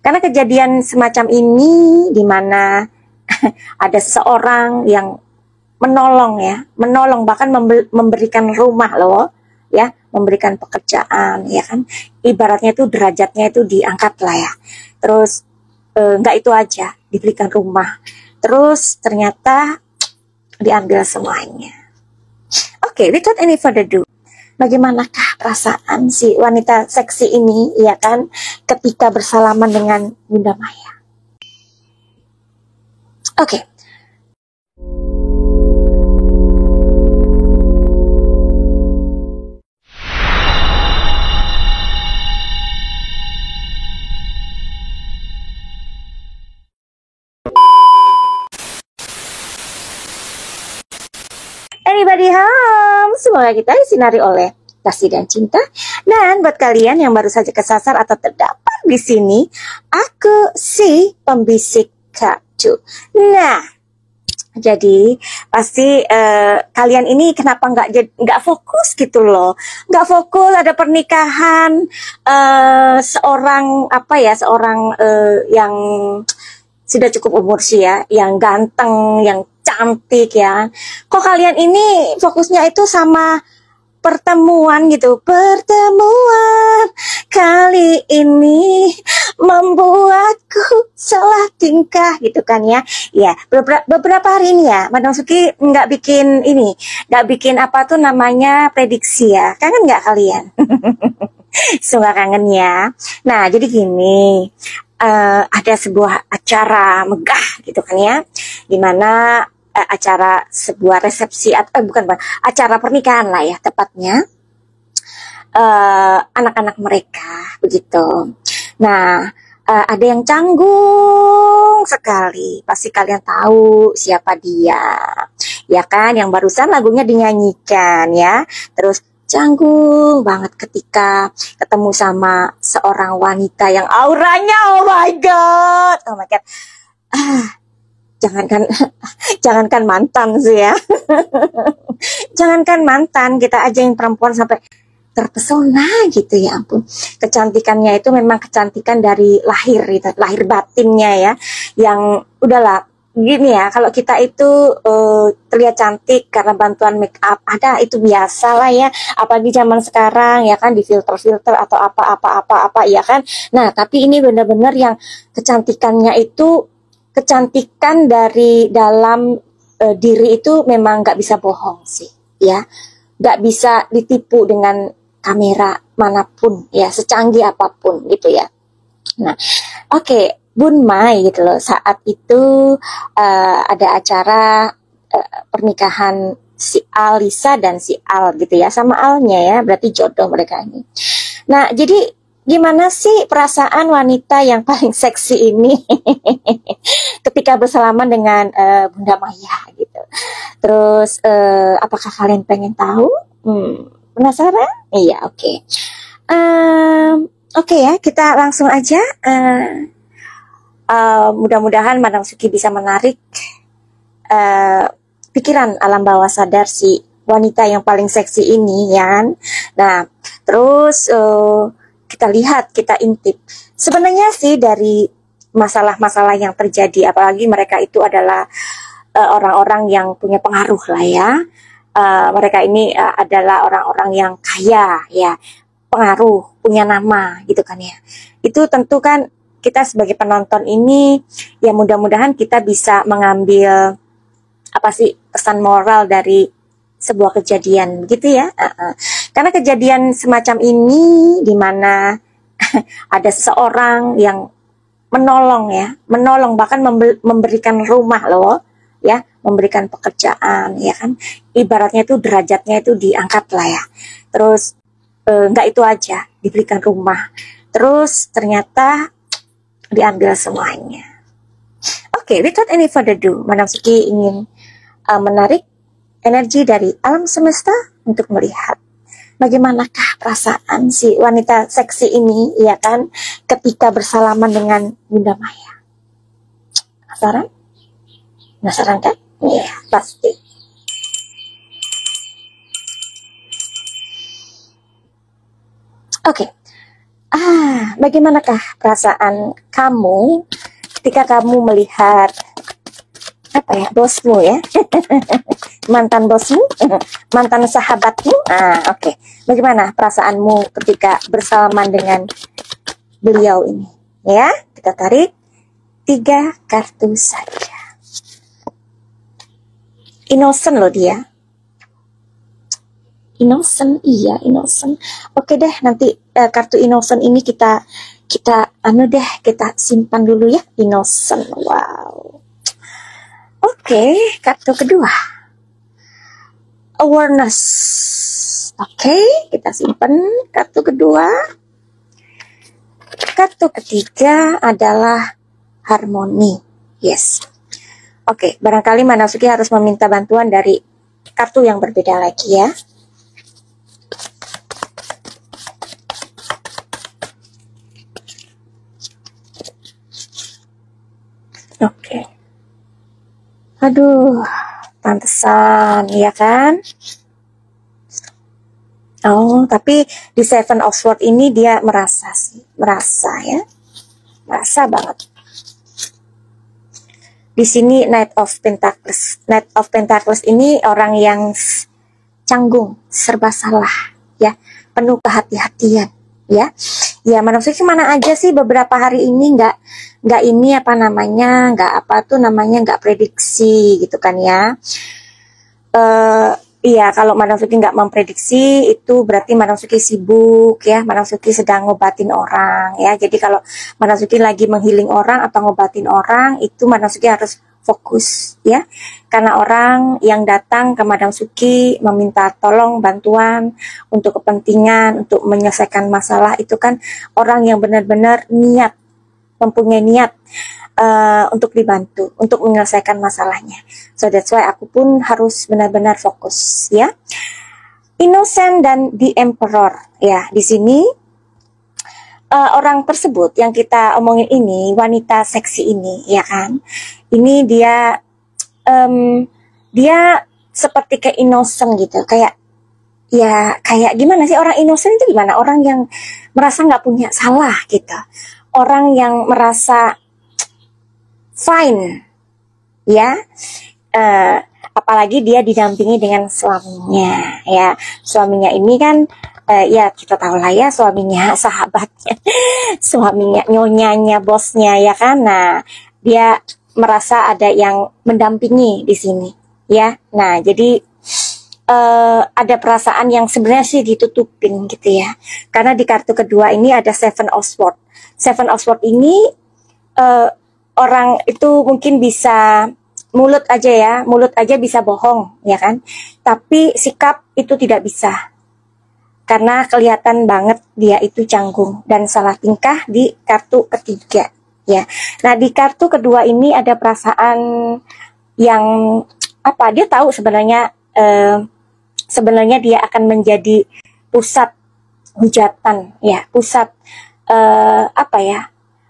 Karena kejadian semacam ini di mana ada seseorang yang menolong bahkan memberikan rumah loh, ya, memberikan pekerjaan, ya kan, ibaratnya itu derajatnya itu diangkat lah ya. Terus nggak itu aja, diberikan rumah, terus ternyata diambil semuanya. Oke, without any further ado, bagaimanakah perasaan si wanita seksi ini, ya kan, ketika bersalaman dengan Bunda Maya? Oke. Anybody home? Semoga kita disinari oleh kasih dan cinta. Dan buat kalian yang baru saja kesasar atau terdapat di sini, aku si pembisik kartu. Nah, jadi pasti kalian ini kenapa nggak fokus gitu loh? Nggak fokus ada pernikahan seorang yang sudah cukup umur sih ya, yang ganteng, yang cantik ya. Kok kalian ini fokusnya itu sama pertemuan gitu? Pertemuan kali ini membuatku salah tingkah gitu kan ya. Ya, beberapa hari ini ya, Madam Suki nggak bikin apa tuh namanya prediksi ya. Kangen nggak kalian? Sungguh kangen ya. Nah, jadi gini. Ada sebuah acara megah gitu kan ya, dimana acara sebuah resepsi atau acara pernikahan lah ya tepatnya, anak-anak mereka begitu. Nah, ada yang canggung sekali, pasti kalian tahu siapa dia, ya kan, yang barusan lagunya dinyanyikan ya. Terus canggung banget ketika ketemu sama seorang wanita yang auranya, oh my god, jangankan mantan sih ya. Jangankan mantan, kita aja yang perempuan sampai terpesona gitu, ya ampun. Kecantikannya itu memang kecantikan dari lahir batinnya ya, yang udahlah gini ya, kalau kita itu terlihat cantik karena bantuan make up ada, itu biasa lah ya, apalagi zaman sekarang ya kan, di filter atau apa ya kan. Nah, tapi ini benar-benar yang kecantikannya itu kecantikan dari dalam diri itu memang nggak bisa bohong sih ya, nggak bisa ditipu dengan kamera manapun ya, secanggih apapun gitu ya. Nah, oke. Bun Mai gitu loh, saat itu ada acara pernikahan si Alisa dan si Al gitu ya, sama Alnya ya, berarti jodoh mereka ini. Nah, jadi gimana sih perasaan wanita yang paling seksi ini ketika bersalaman dengan Bunda Maya gitu? Terus apakah kalian pengen tahu? Penasaran? Iya, oke. Oke ya, kita langsung aja. Mudah-mudahan Madam Suki bisa menarik pikiran alam bawah sadar si wanita yang paling seksi ini ya. Nah, terus kita lihat, kita intip. Sebenarnya sih dari masalah-masalah yang terjadi, apalagi mereka itu adalah orang-orang yang punya pengaruh lah ya. Mereka ini adalah orang-orang yang kaya ya, pengaruh, punya nama gitu kan ya. Itu tentu kan kita sebagai penonton ini ya, mudah-mudahan kita bisa mengambil apa sih pesan moral dari sebuah kejadian begitu ya. Karena kejadian semacam ini di mana ada seseorang yang menolong bahkan memberikan rumah loh ya, memberikan pekerjaan ya kan, ibaratnya itu derajatnya itu diangkat lah ya. Terus nggak itu aja, diberikan rumah, terus ternyata diambil semuanya. Oke, without any further ado, Madam Suki ingin menarik energi dari alam semesta untuk melihat bagaimanakah perasaan si wanita seksi ini, ya kan, ketika bersalaman dengan Bunda Maya. Penasaran? Penasaran kan? Iya, pasti. Oke. Bagaimanakah perasaan kamu ketika kamu melihat bosmu ya, mantan bosmu, mantan sahabatmu? Oke. Bagaimana perasaanmu ketika bersalaman dengan beliau ini? Ya, kita tarik 3 kartu saja. Innocent loh dia. Innocent, iya innocent. Oke deh, nanti kartu innocent ini kita simpan dulu ya, innocent. Wow. Oke, kartu kedua, awareness. Oke, kita simpan kartu kedua. Kartu ketiga adalah harmoni. Yes. Oke, barangkali Manasuki harus meminta bantuan dari kartu yang berbeda lagi ya. Oke. Aduh, pantesan ya kan? Oh, tapi di Seven of Swords ini dia merasa ya. Merasa banget. Di sini Knight of Pentacles. Knight of Pentacles ini orang yang canggung, serba salah ya, penuh kehati-hatian ya. Ya, manusia mana aja sih beberapa hari ini nggak ini nggak prediksi gitu kan ya. Iya, kalau Manasuki nggak memprediksi itu berarti Manasuki sibuk ya, Manasuki sedang ngobatin orang ya. Jadi kalau Manasuki lagi menghealing orang atau ngobatin orang, itu Manasuki harus fokus ya. Karena orang yang datang ke Manasuki meminta tolong bantuan untuk kepentingan, untuk menyelesaikan masalah, itu kan orang yang benar-benar mempunyai niat untuk dibantu, untuk menyelesaikan masalahnya. So that's why aku pun harus benar-benar fokus ya. Innocent dan the Emperor ya. Di sini orang tersebut yang kita omongin ini, wanita seksi ini ya kan. Ini dia seperti kayak innocent gitu, kayak gimana sih orang innocent itu gimana? Orang yang merasa nggak punya salah gitu. Orang yang merasa fine ya, apalagi dia didampingi dengan suaminya ya. Suaminya ini kan ya kita tahu lah ya, suaminya sahabatnya, suaminya nyonyanya, bosnya ya kan. Nah, dia merasa ada yang mendampingi di sini ya. Nah, jadi ada perasaan yang sebenarnya sih ditutupin gitu ya. Karena di kartu kedua ini ada Seven of Swords. Seven of Swords ini orang itu mungkin bisa mulut aja bisa bohong ya kan, tapi sikap itu tidak bisa, karena kelihatan banget dia itu canggung dan salah tingkah di kartu ketiga ya. Nah, di kartu kedua ini ada perasaan yang dia tahu sebenarnya dia akan menjadi pusat hujatan ya, pusat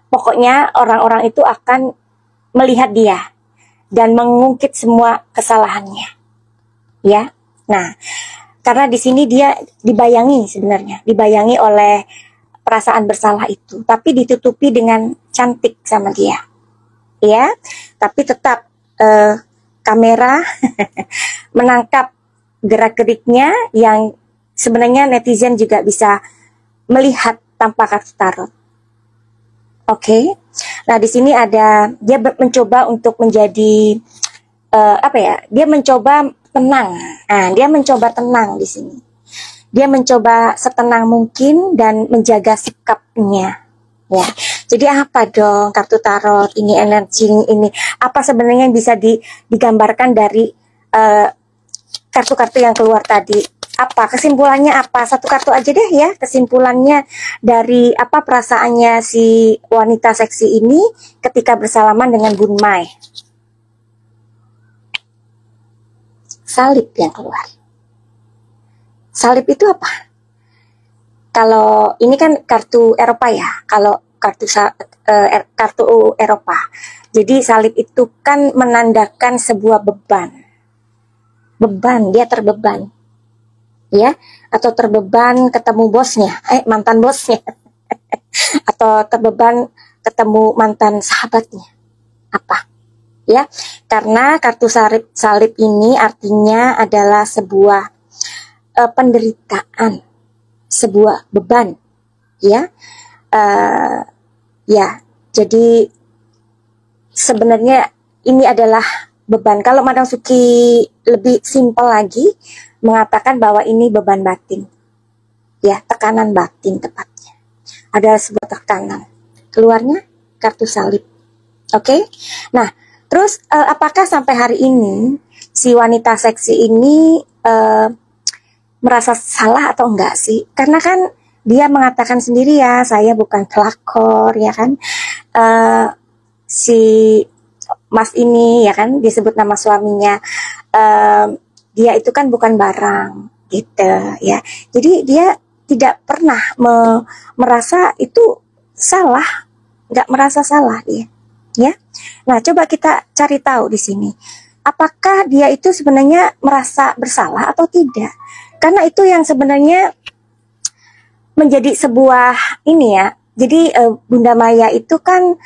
pokoknya orang-orang itu akan melihat dia dan mengungkit semua kesalahannya ya. Nah, karena di sini dia dibayangi oleh perasaan bersalah itu, tapi ditutupi dengan cantik sama dia ya. Tapi tetap kamera menangkap gerak-geriknya yang sebenarnya netizen juga bisa melihat tanpa kartu tarot. Oke. Nah, di sini ada dia mencoba untuk menjadi dia mencoba tenang. Nah, dia mencoba tenang di sini. Dia mencoba setenang mungkin dan menjaga sikapnya. Ya. Jadi apa dong kartu tarot ini, energi ini? Apa sebenarnya yang bisa digambarkan dari kartu-kartu yang keluar tadi? Apa kesimpulannya? Apa satu kartu aja deh ya, kesimpulannya dari apa perasaannya si wanita seksi ini ketika bersalaman dengan Bunmai. Salib yang keluar. Salib itu apa? Kalau ini kan kartu Eropa ya, kalau kartu Eropa. Jadi salib itu kan menandakan sebuah beban, dia terbeban ya, atau terbeban ketemu bosnya, mantan bosnya atau terbeban ketemu mantan sahabatnya. Apa? Ya, karena kartu salib ini artinya adalah sebuah penderitaan, sebuah beban, ya. Ya, jadi sebenarnya ini adalah beban. Kalau Madam Suki lebih simpel lagi mengatakan bahwa ini beban batin, ya, tekanan batin tepatnya. Ada sebuah tekanan. Keluarnya kartu salib. Oke? Nah, terus apakah sampai hari ini si wanita seksi ini merasa salah atau enggak sih? Karena kan dia mengatakan sendiri ya, saya bukan pelakor, ya kan? Si Mas ini ya kan disebut nama suaminya, dia itu kan bukan barang gitu ya. Jadi dia tidak pernah merasa itu salah, nggak merasa salah dia, ya. Nah, coba kita cari tahu di sini, apakah dia itu sebenarnya merasa bersalah atau tidak? Karena itu yang sebenarnya menjadi sebuah ini ya. Jadi Bunda Maya itu kan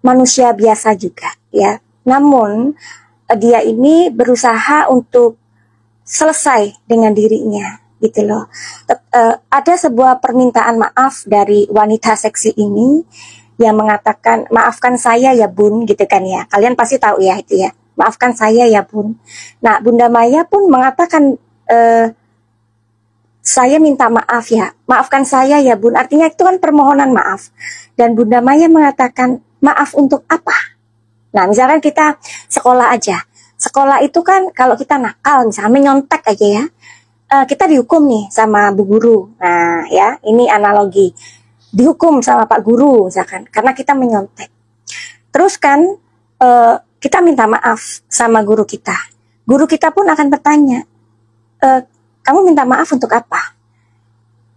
manusia biasa juga, ya. Namun dia ini berusaha untuk selesai dengan dirinya, gitu loh. Ada sebuah permintaan maaf dari wanita seksi ini yang mengatakan, maafkan saya ya bun, gitu kan ya. Kalian pasti tahu ya itu ya, maafkan saya ya bun. Nah, Bunda Maya pun mengatakan, saya minta maaf ya, maafkan saya ya bun. Artinya itu kan permohonan maaf. Dan Bunda Maya mengatakan, maaf untuk apa? Nah, misalkan kita sekolah aja. Sekolah itu kan kalau kita nakal, misalnya menyontek aja ya, kita dihukum nih sama bu guru. Nah ya, ini analogi. Dihukum sama pak guru misalkan, karena kita menyontek. Terus kan kita minta maaf sama guru kita. Guru kita pun akan bertanya, kamu minta maaf untuk apa?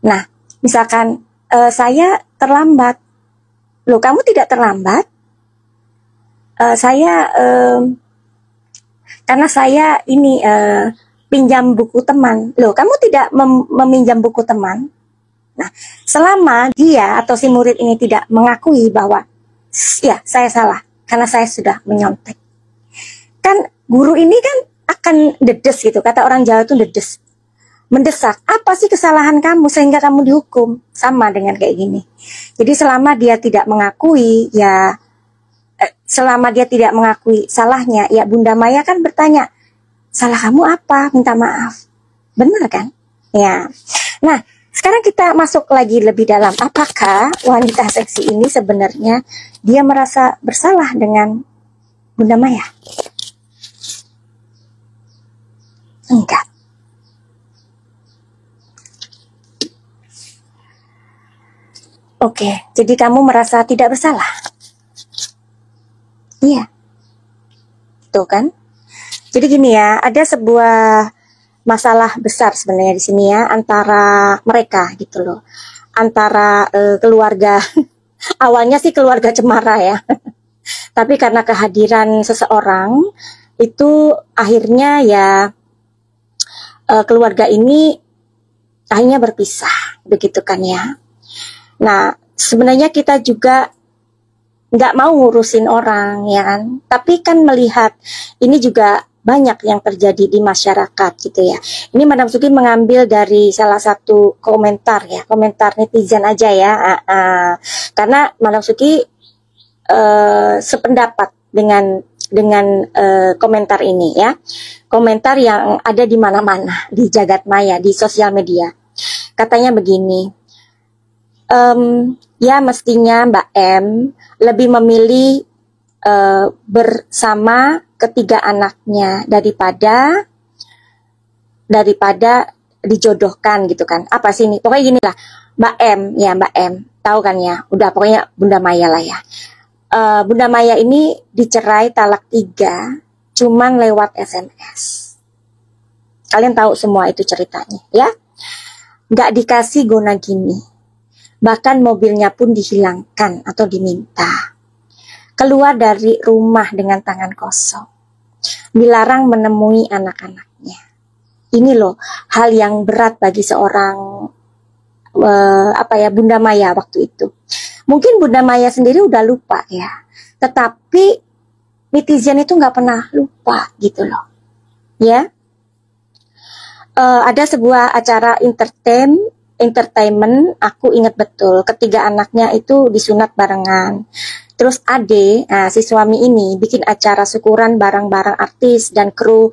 Nah, misalkan saya terlambat. Loh, kamu tidak terlambat? Karena saya ini pinjam buku teman. Loh, kamu tidak meminjam buku teman? Nah, selama dia atau si murid ini tidak mengakui bahwa ya, saya salah karena saya sudah menyontek, kan guru ini kan akan dedes gitu, kata orang Jawa itu dedes, mendesak, apa sih kesalahan kamu sehingga kamu dihukum? Sama dengan kayak gini. Jadi selama dia tidak mengakui, ya selama dia tidak mengakui salahnya, ya Bunda Maya kan bertanya, salah kamu apa? Minta maaf. Benar kan? Ya. Nah, sekarang kita masuk lagi lebih dalam. Apakah wanita seksi ini sebenarnya dia merasa bersalah dengan Bunda Maya? Enggak. Oke, jadi kamu merasa tidak bersalah? Iya. Tuh kan? Jadi gini ya, ada sebuah masalah besar sebenarnya di sini ya, antara mereka gitu loh. Antara keluarga, awalnya sih keluarga cemara ya. Tapi karena kehadiran seseorang, itu akhirnya ya keluarga ini akhirnya berpisah, begitu kan ya. Nah, sebenarnya kita juga nggak mau ngurusin orang ya kan, tapi kan melihat ini juga banyak yang terjadi di masyarakat gitu ya. Ini Madam Suki mengambil dari salah satu komentar ya, komentar netizen aja ya, karena Madam Suki sependapat dengan komentar ini ya, komentar yang ada di mana-mana di jagat maya, di sosial media. Katanya begini, ya mestinya Mbak M lebih memilih bersama ketiga anaknya daripada dijodohkan gitu kan. Apa sih ini? Pokoknya gini lah, Mbak M ya, Mbak M tahu kan ya, udah pokoknya Bunda Maya lah ya. Bunda Maya ini dicerai talak 3 cuman lewat SMS. Kalian tahu semua itu ceritanya ya. Nggak dikasih gona gini, bahkan mobilnya pun dihilangkan atau diminta. Keluar dari rumah dengan tangan kosong, dilarang menemui anak-anaknya. Ini loh hal yang berat bagi seorang apa ya, Bunda Maya waktu itu. Mungkin Bunda Maya sendiri udah lupa ya, tetapi netizen itu nggak pernah lupa gitu loh ya. Ada sebuah acara entertainment, aku ingat betul, ketiga anaknya itu disunat barengan. Terus Ade, si suami ini bikin acara syukuran bareng-bareng artis dan kru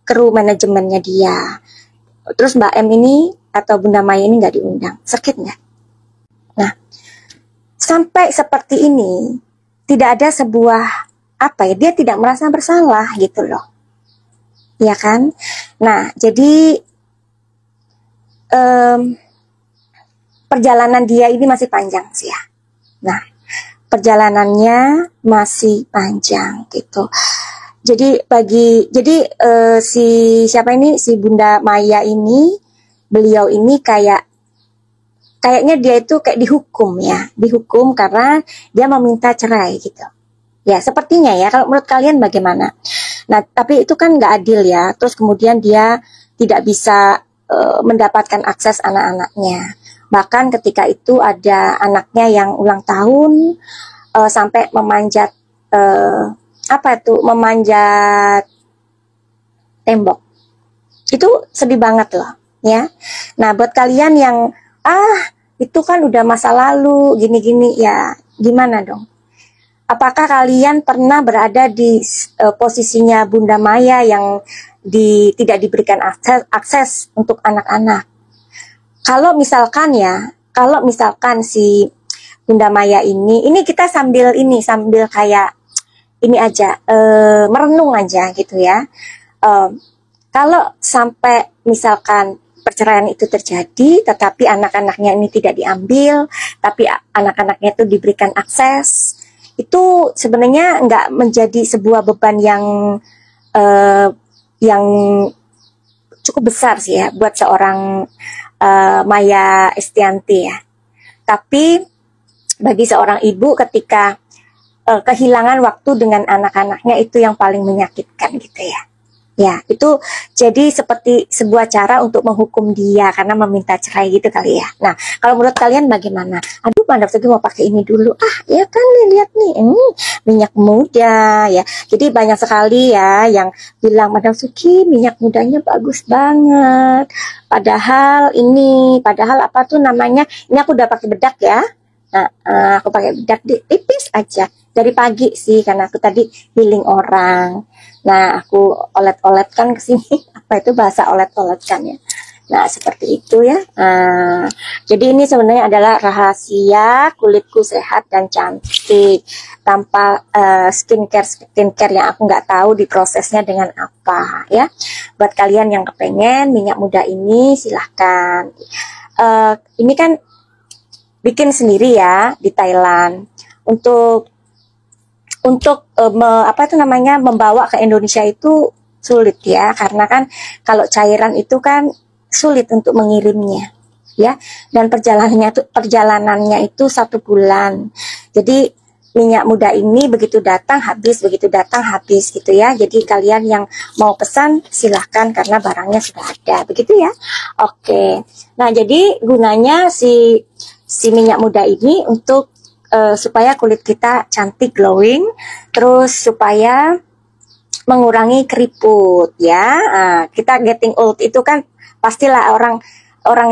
manajemennya dia. Terus Mbak M ini atau Bunda Maya ini nggak diundang. Sakit nggak? Nah, sampai seperti ini tidak ada sebuah apa ya, dia tidak merasa bersalah gitu loh, ya kan? Nah, jadi perjalanan dia ini masih panjang sih ya. Nah, perjalanannya masih panjang gitu. Jadi si siapa ini, si Bunda Maya ini, beliau ini kayaknya dia itu kayak dihukum ya, dihukum karena dia meminta cerai gitu. Ya, sepertinya ya. Kalau menurut kalian bagaimana? Nah, tapi itu kan nggak adil ya. Terus kemudian dia tidak bisa mendapatkan akses anak-anaknya. Bahkan ketika itu ada anaknya yang ulang tahun, sampai memanjat memanjat tembok. Itu sedih banget loh ya. Nah, buat kalian yang itu kan udah masa lalu gini-gini, ya gimana dong? Apakah kalian pernah berada di posisinya Bunda Maya yang tidak diberikan akses untuk anak-anak? Kalau misalkan si Bunda Maya ini kita sambil kayak ini aja, merenung aja gitu ya. Kalau sampai misalkan perceraian itu terjadi, tetapi anak-anaknya ini tidak diambil, tapi anak-anaknya itu diberikan akses, itu sebenarnya nggak menjadi sebuah beban yang cukup besar sih ya buat seorang Maya Estianty ya. Tapi bagi seorang ibu ketika kehilangan waktu dengan anak-anaknya, itu yang paling menyakitkan gitu ya. Ya, itu jadi seperti sebuah cara untuk menghukum dia karena meminta cerai gitu kali ya. Nah, kalau menurut kalian bagaimana? Aduh, Madam Sugi mau pakai ini dulu. Ya kan, lihat nih, minyak muda ya. Jadi banyak sekali ya yang bilang, Madam Sugi minyak mudanya bagus banget. Padahal apa tuh namanya? Ini aku udah pakai bedak ya. Nah, aku pakai bedak tipis aja dari pagi sih, karena aku tadi healing orang. Nah, aku olet-oletkan ke sini. Apa itu bahasa olet-oletkan ya? Nah, seperti itu ya. Jadi ini sebenarnya adalah rahasia kulitku sehat dan cantik tanpa skincare yang aku nggak tahu diprosesnya dengan apa ya. Buat kalian yang kepengen minyak muda ini, silahkan. Ini kan bikin sendiri ya di Thailand. Untuk membawa ke Indonesia itu sulit ya, karena kan kalau cairan itu kan sulit untuk mengirimnya ya, dan perjalanannya itu 1 bulan. Jadi minyak muda ini begitu datang habis gitu ya. Jadi kalian yang mau pesan silahkan karena barangnya sudah ada begitu ya. Oke. Nah, jadi gunanya si minyak muda ini untuk supaya kulit kita cantik, glowing, terus supaya mengurangi keriput ya. Kita getting old itu kan pastilah orang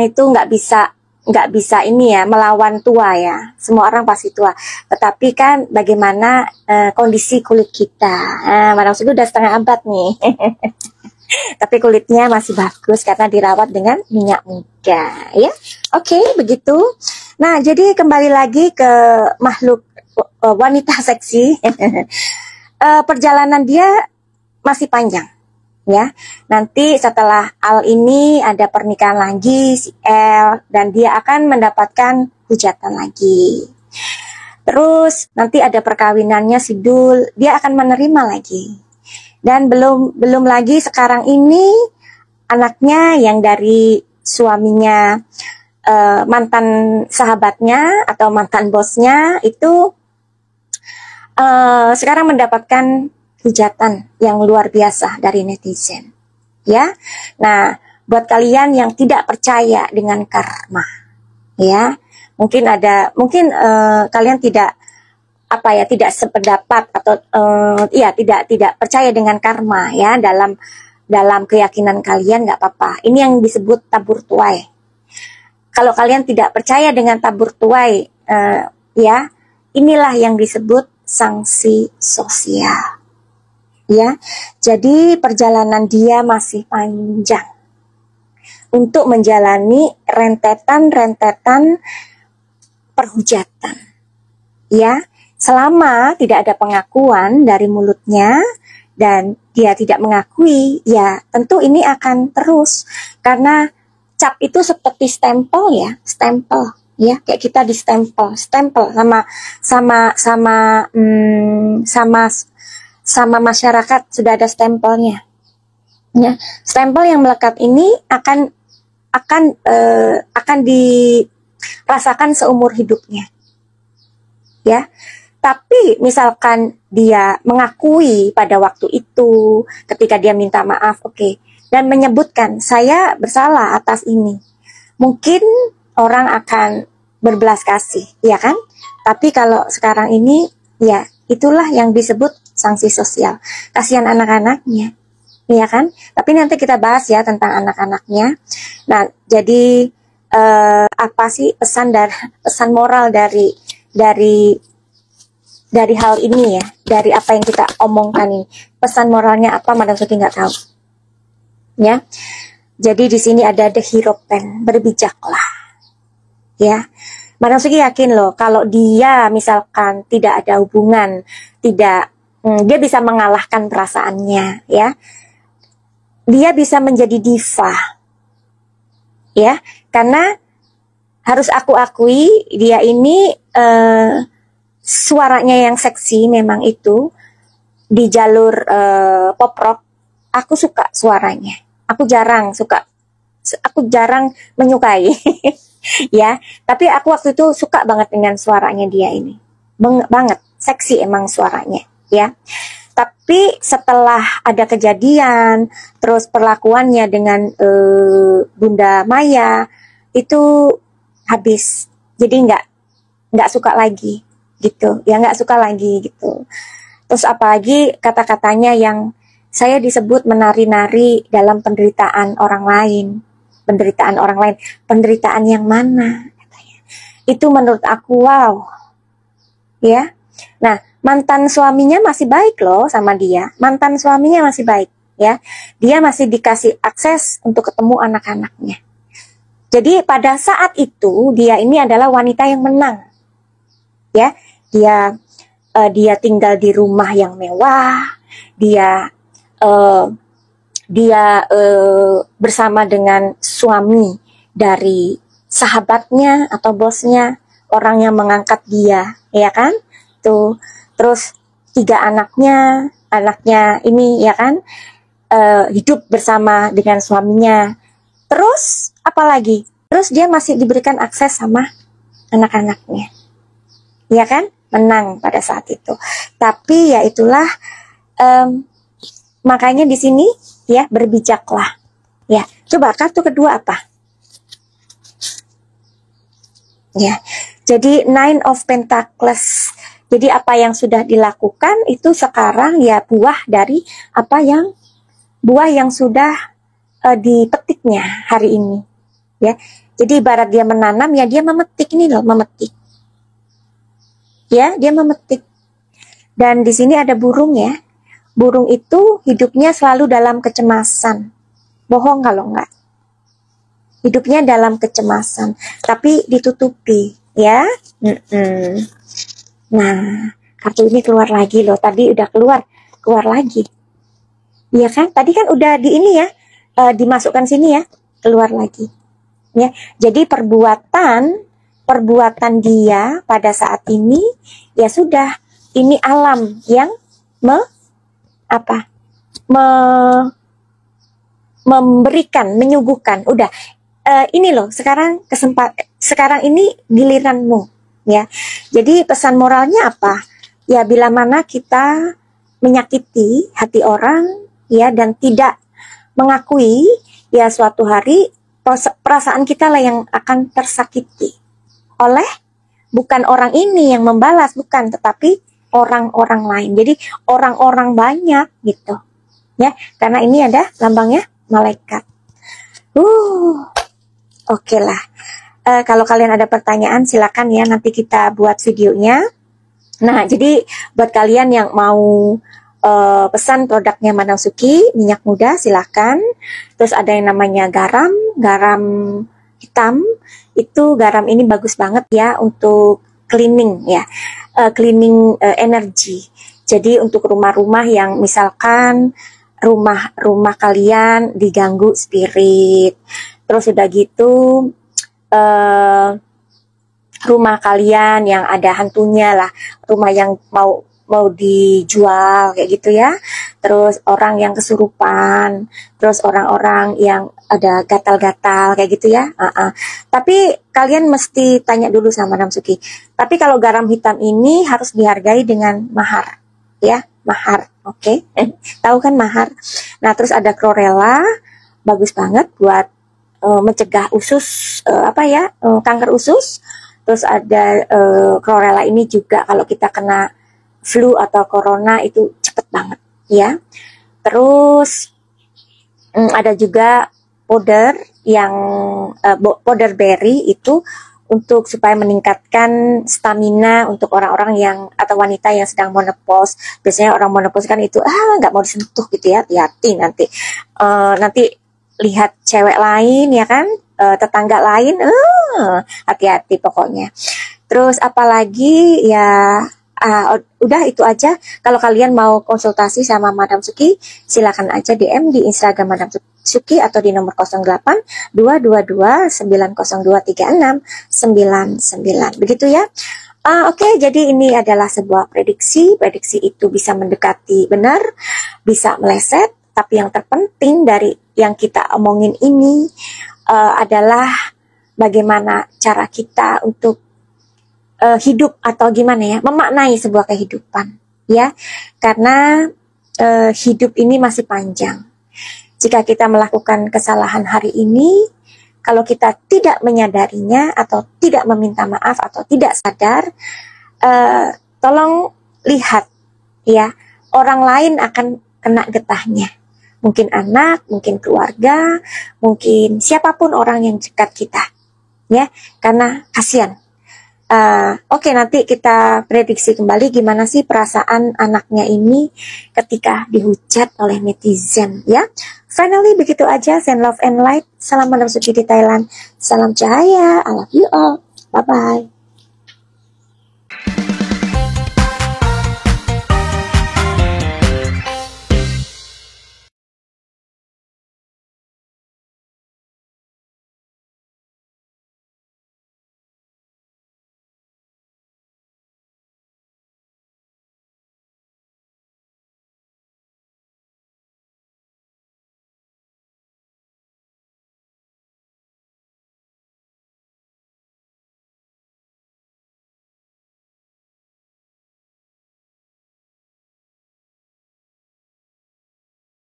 itu nggak bisa ini ya, melawan tua ya. Semua orang pasti tua. Tetapi kan bagaimana kondisi kulit kita. Madam Sugi udah setengah abad nih. Tapi kulitnya masih bagus karena dirawat dengan minyak muda ya. Oke, begitu. Nah, jadi kembali lagi ke makhluk wanita seksi. Perjalanan dia masih panjang ya. Nanti setelah Al ini ada pernikahan lagi si L, dan dia akan mendapatkan hujatan lagi. Terus nanti ada perkawinannya si Dul, dia akan menerima lagi. Dan belum lagi sekarang ini anaknya yang dari suaminya, mantan sahabatnya atau mantan bosnya itu sekarang mendapatkan hujatan yang luar biasa dari netizen ya. Nah, buat kalian yang tidak percaya dengan karma, ya, mungkin kalian tidak tidak sependapat atau tidak percaya dengan karma, ya, dalam keyakinan kalian, nggak apa-apa. Ini yang disebut tabur tuai. Kalau kalian tidak percaya dengan tabur tuai, ya, inilah yang disebut sanksi sosial, ya. Jadi perjalanan dia masih panjang untuk menjalani rentetan perhujatan, ya. Selama tidak ada pengakuan dari mulutnya dan dia tidak mengakui, ya tentu ini akan terus, karena cap itu seperti stempel, ya, stempel, ya, kayak kita di stempel sama masyarakat sudah ada stempelnya, ya. Stempel yang melekat ini akan dirasakan seumur hidupnya, ya. Tapi misalkan dia mengakui pada waktu itu ketika dia minta maaf, oke, dan menyebutkan saya bersalah atas ini, mungkin orang akan berbelas kasih, ya kan? Tapi kalau sekarang ini, ya itulah yang disebut sanksi sosial. Kasihan anak-anaknya, ya kan? Tapi nanti kita bahas ya tentang anak-anaknya. Nah, jadi apa sih pesan moral dari hal ini, ya, dari apa yang kita omongkan ini? Pesan moralnya apa? Madam Suki nggak tahu, ya. Jadi di sini ada dehiropen, berbijaklah, ya. Madam Suki yakin loh, kalau dia misalkan tidak ada hubungan, dia bisa mengalahkan perasaannya, ya. Dia bisa menjadi diva, ya, karena harus aku akui dia ini suaranya yang seksi memang itu. Di jalur pop rock aku suka suaranya, aku jarang menyukai ya, tapi aku waktu itu suka banget dengan suaranya dia ini, banget seksi emang suaranya, ya. Tapi setelah ada kejadian, terus perlakuannya dengan Bunda Maya itu habis, jadi nggak suka lagi gitu, ya, nggak suka lagi gitu. Terus apalagi kata-katanya yang saya disebut menari-nari dalam penderitaan orang lain, penderitaan yang mana katanya. Itu menurut aku wow, ya. Nah, mantan suaminya masih baik loh sama dia, mantan suaminya masih baik, ya. Dia masih dikasih akses untuk ketemu anak-anaknya. Jadi pada saat itu dia ini adalah wanita yang menang, ya. Dia tinggal di rumah yang mewah, dia bersama dengan suami dari sahabatnya atau bosnya, orang yang mengangkat dia, ya kan? Tuh, terus 3 anaknya ini, ya kan, hidup bersama dengan suaminya. Terus apalagi? Terus dia masih diberikan akses sama anak-anaknya, ya kan? Menang pada saat itu. Tapi ya itulah, makanya di sini, ya, berbijaklah, ya. Coba kartu kedua apa? Ya, jadi 9 of Pentacles. Jadi apa yang sudah dilakukan itu sekarang ya buah yang sudah dipetiknya hari ini, ya. Jadi ibarat dia menanam, ya dia memetik ini loh, memetik. Ya, dia memetik. Dan di sini ada burung, ya. Burung itu hidupnya selalu dalam kecemasan. Bohong kalau enggak. Hidupnya dalam kecemasan, tapi ditutupi, ya. Nah, kartu ini keluar lagi loh. Tadi udah keluar lagi. Iya kan? Tadi kan udah di ini, ya, dimasukkan sini, ya, keluar lagi. Ya, jadi perbuatan dia pada saat ini, ya sudah, ini alam yang memberikan, menyuguhkan. Udah, ini loh, sekarang ini giliranmu, ya. Jadi pesan moralnya apa? Ya, bila mana kita menyakiti hati orang, ya, dan tidak mengakui, ya suatu hari perasaan kita lah yang akan tersakiti oleh bukan orang ini yang membalas, bukan, tetapi orang-orang lain. Jadi orang-orang banyak gitu ya, karena ini ada lambangnya malaikat. Oke lah. Kalau kalian ada pertanyaan silakan ya, nanti kita buat videonya. Nah, jadi buat kalian yang mau pesan produknya Madam Suki, minyak muda, silakan. Terus ada yang namanya garam hitam. Itu garam ini bagus banget ya untuk cleaning ya, cleaning energi. Jadi untuk rumah-rumah yang misalkan rumah kalian diganggu spirit, terus udah gitu rumah kalian yang ada hantunya lah, rumah yang mau dijual kayak gitu ya, terus orang yang kesurupan, terus orang-orang yang ada gatal-gatal kayak gitu ya. Tapi kalian mesti tanya dulu sama Madam Suki. Tapi kalau garam hitam ini harus dihargai dengan mahar ya, mahar. Oke. Tahu kan mahar. Nah, terus ada chlorella, bagus banget buat mencegah usus kanker usus. Terus ada chlorella ini juga kalau kita kena flu atau corona itu cepet banget ya. Terus ada juga powder yang powder berry itu untuk supaya meningkatkan stamina untuk orang-orang yang atau wanita yang sedang menopause. Biasanya orang menopause kan itu nggak mau disentuh gitu ya, hati-hati nanti lihat cewek lain ya kan, tetangga lain, hati-hati pokoknya. Terus apalagi ya, udah itu aja. Kalau kalian mau konsultasi sama Madam Suki, silakan aja DM di Instagram Madam Suki atau di nomor 08 222 902 3699. Begitu ya. Oke, jadi ini adalah sebuah prediksi. Prediksi itu bisa mendekati benar, bisa meleset, tapi yang terpenting dari yang kita omongin ini adalah bagaimana cara kita untuk hidup atau gimana ya, memaknai sebuah kehidupan ya, karena hidup ini masih panjang. Jika kita melakukan kesalahan hari ini, kalau kita tidak menyadarinya atau tidak meminta maaf atau tidak sadar, tolong lihat ya, orang lain akan kena getahnya. Mungkin anak, mungkin keluarga, mungkin siapapun orang yang dekat kita ya, karena kasihan. Oke, nanti kita prediksi kembali gimana sih perasaan anaknya ini ketika dihujat oleh netizen ya. Finally begitu aja. Send love and light. Salam Madam Suki di Thailand. Salam cahaya. I love you all. Bye bye.